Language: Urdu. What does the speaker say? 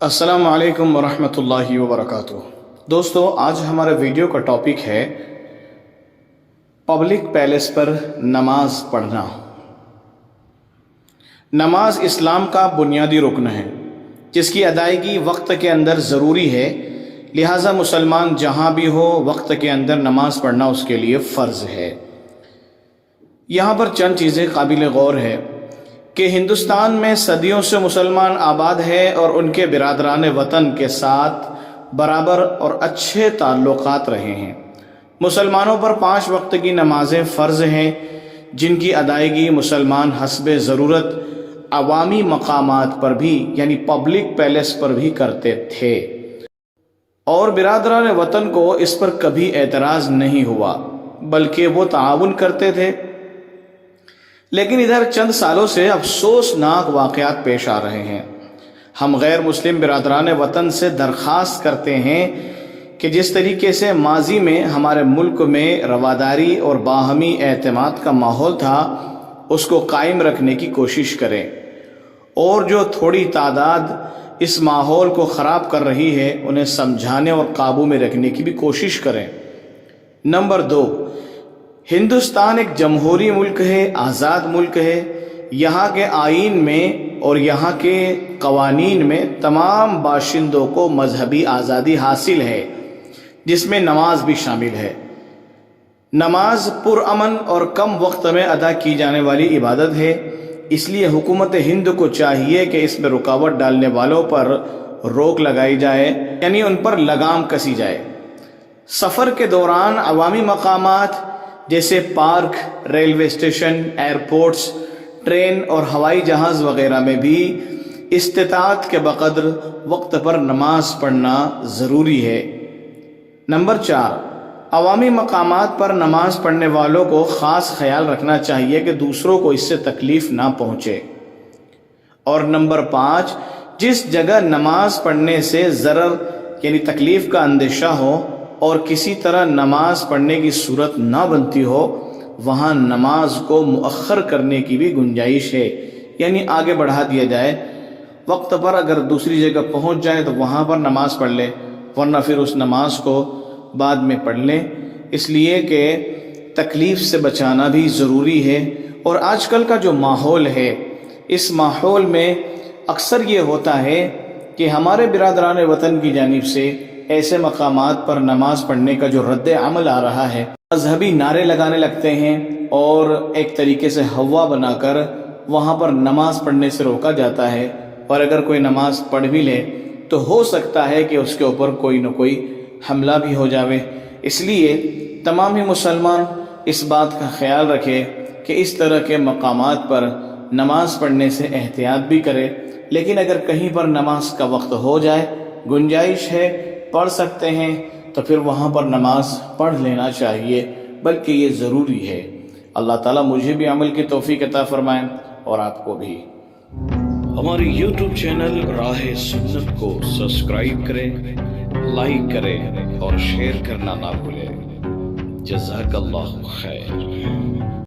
السلام علیکم ورحمۃ اللہ وبرکاتہ۔ دوستو، آج ہمارے ویڈیو کا ٹاپک ہے پبلک پیلیس پر نماز پڑھنا۔ نماز اسلام کا بنیادی رکن ہے جس کی ادائیگی وقت کے اندر ضروری ہے، لہٰذا مسلمان جہاں بھی ہو وقت کے اندر نماز پڑھنا اس کے لیے فرض ہے۔ یہاں پر چند چیزیں قابل غور ہے کہ ہندوستان میں صدیوں سے مسلمان آباد ہے اور ان کے برادران وطن کے ساتھ برابر اور اچھے تعلقات رہے ہیں۔ مسلمانوں پر 5 وقت کی نمازیں فرض ہیں جن کی ادائیگی مسلمان حسب ضرورت عوامی مقامات پر بھی یعنی پبلک پیلیس پر بھی کرتے تھے، اور برادران وطن کو اس پر کبھی اعتراض نہیں ہوا بلکہ وہ تعاون کرتے تھے۔ لیکن ادھر چند سالوں سے افسوسناک واقعات پیش آ رہے ہیں۔ ہم غیر مسلم برادران وطن سے درخواست کرتے ہیں کہ جس طریقے سے ماضی میں ہمارے ملک میں رواداری اور باہمی اعتماد کا ماحول تھا اس کو قائم رکھنے کی کوشش کریں، اور جو تھوڑی تعداد اس ماحول کو خراب کر رہی ہے انہیں سمجھانے اور قابو میں رکھنے کی بھی کوشش کریں۔ نمبر 2، ہندوستان ایک جمہوری ملک ہے، آزاد ملک ہے۔ یہاں کے آئین میں اور یہاں کے قوانین میں تمام باشندوں کو مذہبی آزادی حاصل ہے جس میں نماز بھی شامل ہے۔ نماز پرامن اور کم وقت میں ادا کی جانے والی عبادت ہے، اس لیے حکومت ہند کو چاہیے کہ اس میں رکاوٹ ڈالنے والوں پر روک لگائی جائے، یعنی ان پر لگام کسی جائے۔ سفر کے دوران عوامی مقامات جیسے park, railway station, airports, train اور ہوائی جہاز وغیرہ میں بھی استطاعت کے بقدر وقت پر نماز پڑھنا ضروری ہے۔ نمبر 4، عوامی مقامات پر نماز پڑھنے والوں کو خاص خیال رکھنا چاہیے کہ دوسروں کو اس سے تکلیف نہ پہنچے۔ اور نمبر 5، جس جگہ نماز پڑھنے سے ضرر یعنی تکلیف کا اندیشہ ہو اور کسی طرح نماز پڑھنے کی صورت نہ بنتی ہو وہاں نماز کو مؤخر کرنے کی بھی گنجائش ہے، یعنی آگے بڑھا دیا جائے۔ وقت پر اگر دوسری جگہ پہنچ جائے تو وہاں پر نماز پڑھ لے، ورنہ پھر اس نماز کو بعد میں پڑھ لیں، اس لیے کہ تکلیف سے بچانا بھی ضروری ہے۔ اور آج کل کا جو ماحول ہے اس ماحول میں اکثر یہ ہوتا ہے کہ ہمارے برادران وطن کی جانب سے ایسے مقامات پر نماز پڑھنے کا جو رد عمل آ رہا ہے، مذہبی نعرے لگانے لگتے ہیں اور ایک طریقے سے ہوا بنا کر وہاں پر نماز پڑھنے سے روکا جاتا ہے، اور اگر کوئی نماز پڑھ بھی لے تو ہو سکتا ہے کہ اس کے اوپر کوئی نہ کوئی حملہ بھی ہو جاوے۔ اس لیے تمام مسلمان اس بات کا خیال رکھے کہ اس طرح کے مقامات پر نماز پڑھنے سے احتیاط بھی کرے، لیکن اگر کہیں پر نماز کا وقت ہو جائے، گنجائش ہے، پڑھ سکتے ہیں تو پھر وہاں پر نماز پڑھ لینا چاہیے، بلکہ یہ ضروری ہے۔ اللہ تعالیٰ مجھے بھی عمل کی توفیق عطا فرمائے اور آپ کو بھی۔ ہماری یوٹیوب چینل راہ سنت کو سبسکرائب کریں، لائک کریں اور شیئر کرنا نہ بھولیں۔ جزاک اللہ خیر۔